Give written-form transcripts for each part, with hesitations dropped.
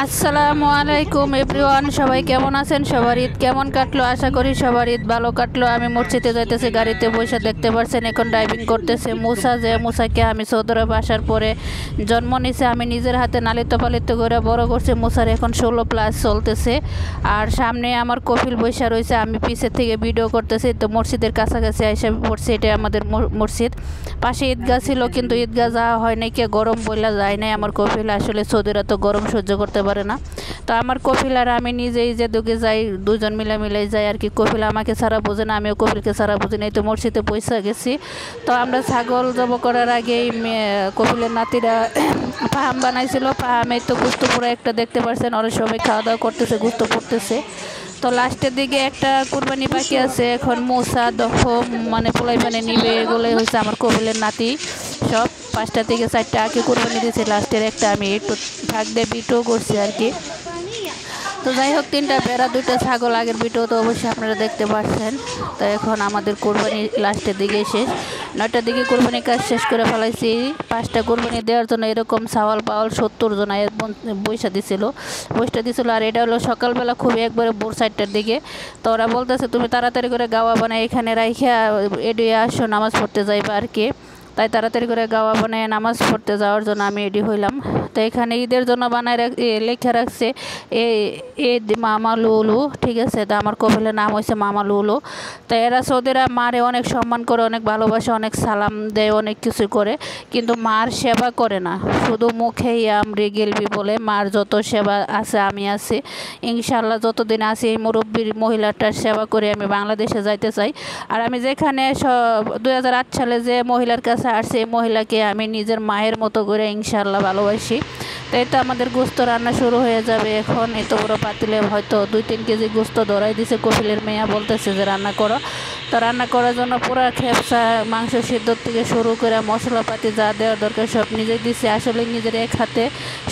আসসালামু আলাইকুম এভরিওয়ান, সবাই কেমন আছেন? সবার ঈদ কেমন কাটলো? আশা করি সবার ঈদ ভালো কাটলো। আমি মসজিদে যাইতেছি, গাড়িতে বসে দেখতে পাচ্ছেন এখন ড্রাইভিং করতেছে মুসা। যে মুসাকে আমি সৌদি আরব আসার পরে জন্ম নিছে, আমি নিজের হাতে লালিত পালিত করে বড় করছি। মুসার এখন 16+ চলতেছে। আর সামনে আমার কফিল বৈশা রয়েছে, আমি পিছের থেকে ভিডিও করতেছি। তো মসজিদের কাছাকাছি এসে পড়ছি, এটা আমাদের মসজিদ। পাশে ঈদগাহ ছিল, কিন্তু ঈদগাহ যাওয়া হয় নাই, কে গরম বইলা যায় নাই। আমার কফিল আসলে সৌদিরা তো গরম সহ্য করতে পারে না। তো আমার কফিল আর আমি নিজেই যে দুগে যাই, দুজন মিলাই যাই আর কি। কফিল আমাকে ছাড়া বোঝে না, আমিও কফিলকে ছাড়া বুঝি নাই। তো মসজিদে পয়সা গেছি। তো আমরা ছাগল জব করার আগেই কফিলের নাতিরা পাহাম বানাইছিল। পাহামে তো গুস্ত পুরো একটা দেখতে পাচ্ছেন, ওরা সবাই খাওয়া দাওয়া করতেছে, গুস্ত পড়তেছে। তো লাস্টের দিকে একটা কুরবানি বাকি আছে, এখন মোসা দফ মানে পোলাই মানে নিবে, এগুলোই হয়েছে আমার কফিলের নাতি। সব 5টা থেকে 4টা আগে কুরবানি দিয়েছে, লাস্টের একটা আমি একটু ভাগ দিয়ে বিটও করছি আর কি। তো যাই হোক, 3টা বেড়া 2টা ছাগল, আগের ভিডিও তো অবশ্যই আপনারা দেখতে পাচ্ছেন। তো এখন আমাদের কোরবানি লাস্টের দিকে শেষ, 9টার দিকে কোরবানি কাজ শেষ করে ফেলাইছি। 5টা কোরবানি দেওয়ার জন্য এরকম সাওয়াল পাওয়াল 70 জন বৈশা দিছিল। আর এটা হলো সকালবেলা, খুবই একবারে ভোর 4টার দিকে। তো ওরা বলতেছে তুমি তাড়াতাড়ি করে গাওয়া বানায় এখানে রাইখা এডিয়ে আসো, নামাজ পড়তে যাইবা আর কি। তাই তাড়াতাড়ি করে গাওয়া বানায় নামাজ পড়তে যাওয়ার জন্য আমি রেডি হইলাম। তো এখানে ঈদের জন্য বানায় লেখা রাখছে মামা লুলু, ঠিক আছে। তো আমার কফিলের নাম হয়েছে মামা লুলু। তো এরা সৌদিরা মারে অনেক সম্মান করে, অনেক ভালোবাসে, অনেক সালাম দেয়, অনেক কিছু করে, কিন্তু মার সেবা করে না। শুধু মুখেই আমরে গেলবি বলে। মার যত সেবা আছে আমি আছি, ইনশাল্লাহ যতদিন আছি এই মুরব্বীর মহিলাটার সেবা করে আমি বাংলাদেশে যাইতে চাই। আর আমি যেখানে 2008 সালে যে মহিলার কাছে আসছি, এই মহিলাকে আমি নিজের মায়ের মতো করে ইনশাল্লাহ ভালোবাসি। তাই তো আমাদের গোস্ত রান্না শুরু হয়ে যাবে এখন। এত বড় পাতিলে হয়তো 2-3 কেজি গোস্ত ধরাই দিছে। কফিলের মেয়া বলতেছে যে রান্না করো। তো রান্না করার জন্য পুরো খেপসা মাংস সিদ্ধ থেকে শুরু করে মশলাপাতি যা দেওয়ার দরকার সব নিজে দিছে। আসলে নিজের এক হাতে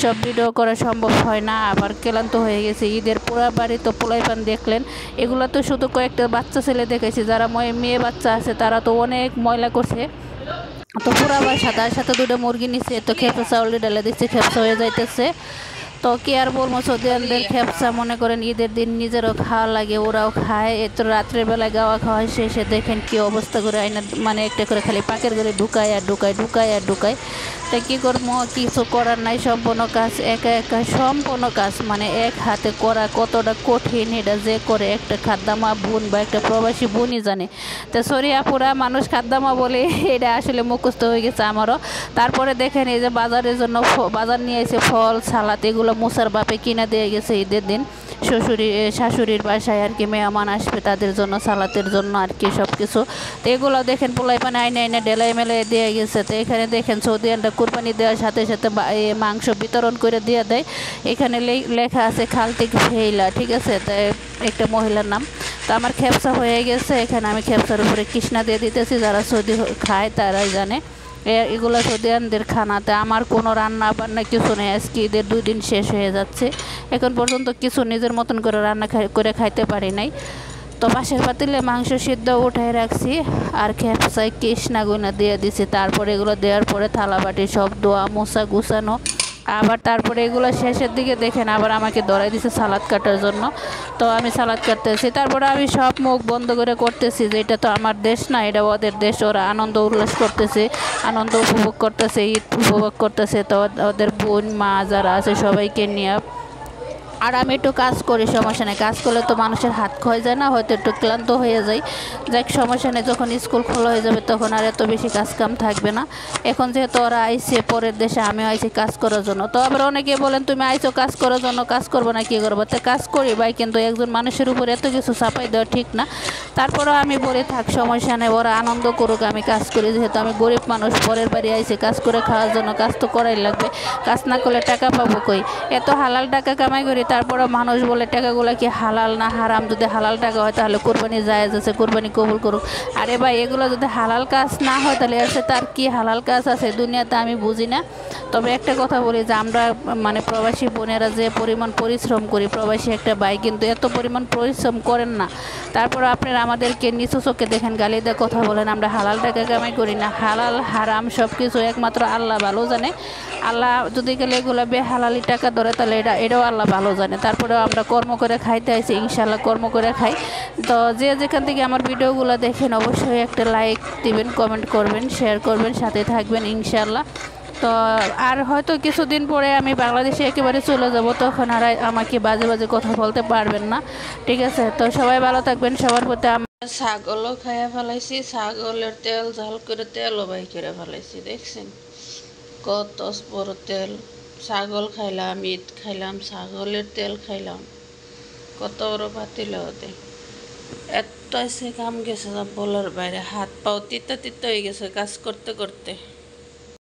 সব ভিডিও করা সম্ভব হয় না, আবার ক্লান্ত হয়ে গেছে। ঈদের পুরা বাড়ি তো পোলাইপান দেখলেন। এগুলো তো শুধু কয়েকটা বাচ্চা ছেলে দেখেছি, যারা মেয়ে বাচ্চা আছে তারা তো অনেক ময়লা করছে। তো পুরা বাসা, তার সাথে 2টা মুরগি নিচ্ছে। তো খেপসা চাউলি ডালে দিচ্ছে, খেপসা হয়ে যাইতেছে। তো কি আর বলবো, সৌদিয়ানদের খেপসা মনে করেন ঈদের দিন নিজেরও খাওয়া লাগে, ওরাও খায়। এত রাত্রের বেলায় গাওয়া খাওয়া শেষে দেখেন কি অবস্থা করে আইনা, মানে একটা করে খালি পাকের ঘরে ঢুকায়। তাই কী করবো, কিছু করার নাই। সম্পূর্ণ কাজ একা সম্পূর্ণ কাজ, মানে এক হাতে করা কতটা কঠিন, এটা যে করে একটা খাদ্দামা বোন বা একটা প্রবাসী বোনই জানে। তো সরিয়াপুরা মানুষ খাদ্দামা বলে, এটা আসলে মুখস্থ হয়ে গেছে আমারও। তারপরে দেখেন এই যে বাজারের জন্য বাজার নিয়ে এসে ফল সালাদ, এগুলো মুসার বাপে কিনে দিয়ে গেছে ঈদের দিন শাশুড়ির বাসায় আর কি। মেহমান আসবে তাদের জন্য, সালাতের জন্য আর কি সব কিছু। তো এগুলো দেখেন পোলাই পানে আইনে ডেলাই মেলাই দিয়ে গেছে। তো এখানে দেখেন সৌদিয়ানরা কুরবানি দেওয়ার সাথে সাথে মাংস বিতরণ করে দিয়ে দেয়। এখানে লেখা আছে খালতিক ফেইলা, ঠিক আছে, তাই একটা মহিলার নাম। তো আমার খেপসা হয়ে গেছে, এখানে আমি খেপসার উপরে কৃষ্ণা দিয়ে দিতেছি। যারা সৌদি খায় তারাই জানে এগুলো সৌদিয়ানদের খানাতে। আমার কোনো রান্না বান্না কিছু নেই, আজকে ঈদের 2 দিন শেষ হয়ে যাচ্ছে, এখন পর্যন্ত কিছু নিজের মতন করে রান্না করে খাইতে পারি নাই। তো পাশের পাতিলে মাংস সিদ্ধ উঠাই রাখছি, আর খেপসায় কৃষ্ণা গুনা দিয়ে দিছি। তারপরে এগুলো দেওয়ার পরে থালা বাটি সব ধোয়া মোছা গুছানো। আবার তারপরে এগুলো শেষের দিকে দেখেন আবার আমাকে ধরাই দিছে সালাদ কাটার জন্য। তো আমি সালাদ কাটতেছি, তারপরে আমি সব মুখ বন্ধ করে করতেছি যে এটা তো আমার দেশ না, এটা ওদের দেশ। ওরা আনন্দ উল্লাস করতেছে, আনন্দ উপভোগ করতেছে, ঈদ উপভোগ করতেছে। তো ওদের বোন মা যারা আছে সবাইকে নিয়ে। আর আমি একটু কাজ করি, সমস্যা নেই। কাজ করলে তো মানুষের হাত ক্ষয় যায় না, হয়তো একটু ক্লান্ত হয়ে যায়। যাক সমস্যা নেই, যখন স্কুল খোলা হয়ে যাবে তখন আর এত বেশি কাজ কাম থাকবে না। এখন যেহেতু ওরা আইসে পরের দেশে, আমিও আইসি কাজ করার জন্য। তো আবার অনেকে বলেন তুমি আইসো কাজ করার জন্য, কাজ করবো না কী করবো? তো কাজ করি ভাই, কিন্তু একজন মানুষের উপর এত কিছু চাপাই দেওয়া ঠিক না। তারপরেও আমি বলে থাক সমস্যা নেই, ওরা আনন্দ করুক, আমি কাজ করি। যেহেতু আমি গরিব মানুষ, পরের বাড়ি আইসি কাজ করে খাওয়ার জন্য, কাজ তো করাই লাগবে। কাজ না করলে টাকা পাবো কই? এত হালাল টাকা কামাই করি, তারপরে মানুষ বলে টাকাগুলো কি হালাল না হারাম, যদি হালাল টাকা হয় তাহলে কোরবানি জায়েজ আছে, কোরবানি কবুল করুক। আরে ভাই এগুলো যদি হালাল কাজ না হয় তাহলে এর সাথে তার কি হালাল কাজ আছে দুনিয়াতে আমি বুঝি না। তবে একটা কথা বলি যে আমরা মানে প্রবাসী বোনেরা যে পরিমাণ পরিশ্রম করি, প্রবাসী একটা ভাই কিন্তু এত পরিমাণ পরিশ্রম করেন না। তারপর আপনারা আমাদেরকে নিচু চোখে দেখেন, গালি দিয়ে কথা বলেন, আমরা হালাল টাকা কামাই করি না। হালাল হারাম সব কিছু একমাত্র আল্লাহ ভালো জানে। আল্লাহ যদি গেলে এগুলো বেহালালি টাকা ধরে তাহলে এটাও আল্লাহ ভালো জানে। তারপরেও আমরা কর্ম করে খাইতে আইছি, ইনশাল্লাহ কর্ম করে খাই। তো যে যেখান থেকে আমার ভিডিওগুলো দেখেন অবশ্যই একটা লাইক দিবেন, কমেন্ট করবেন, শেয়ার করবেন, সাথে থাকবেন ইনশাল্লাহ। তো আর হয়তো কিছুদিন পরে আমি বাংলাদেশে একেবারে চলে যাব, তখন আর আমাকে বাজে বাজে কথা বলতে পারবেন না, ঠিক আছে? তো সবাই ভালো থাকবেন, সবার প্রতি ছাগলও খাইয়া ফেলাইছি, ছাগলের তেল ঝাল করে তেলও বাই করে ফেলাইছি, দেখছেন কত বড় তেল। ছাগল খাইলাম, ঈদ খাইলাম, ছাগলের তেল খাইলাম, কত বড় পাতিল হতে এত এসে কাম গেছে বলার বাইরে, হাত পাও তিতা তিতা হয়ে গেছে কাজ করতে করতে।